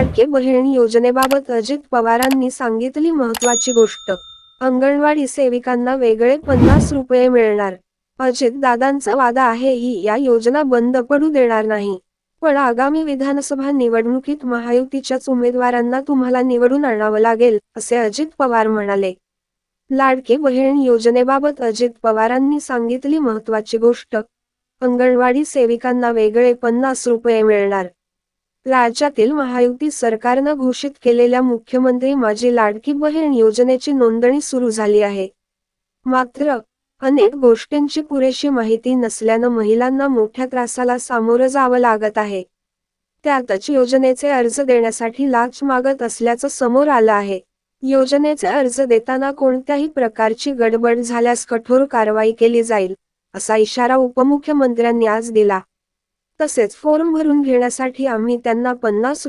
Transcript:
लाडके बहीण योजनेबाबत अजित पवारांनी सांगितली महत्त्वाची गोष्ट. अंगणवाडी सेविकांना वेगळे 50 रुपये मिळणार. अजित दादांचा वादा आहे ही या योजना बंद पडू देणार नाही. पण आगामी विधानसभा निवडणुकीत महायुतीच्याच उमेदवारांना तुम्हाला निवडून आणावं लागेल, असे अजित पवार म्हणाले. लाडके बहीण योजनेबाबत अजित पवारांनी सांगितली महत्त्वाची गोष्ट. अंगणवाडी सेविकांना वेगळे 50 रुपये मिळणार. राज्यातील महायुती सरकारनं घोषित केलेल्या मुख्यमंत्री माझी लाडकी बहीण योजनेची नोंदणी सुरू झाली आहे. मात्र, अनेक गोष्टींची पुरेशी माहिती नसल्यानं महिलांना मोठ्या त्रासाला सामोरं जावं लागत आहे. त्यातच योजनेचे अर्ज देण्यासाठी लाच मागत असल्याचं समोर आलं आहे. योजनेचे अर्ज देताना कोणत्याही प्रकारची गडबड झाल्यास कठोर कारवाई केली जाईल, असा इशारा उपमुख्यमंत्र्यांनी आज दिला. तसेच फॉर्म भरून घेण्यासाठी आम्ही त्यांना 50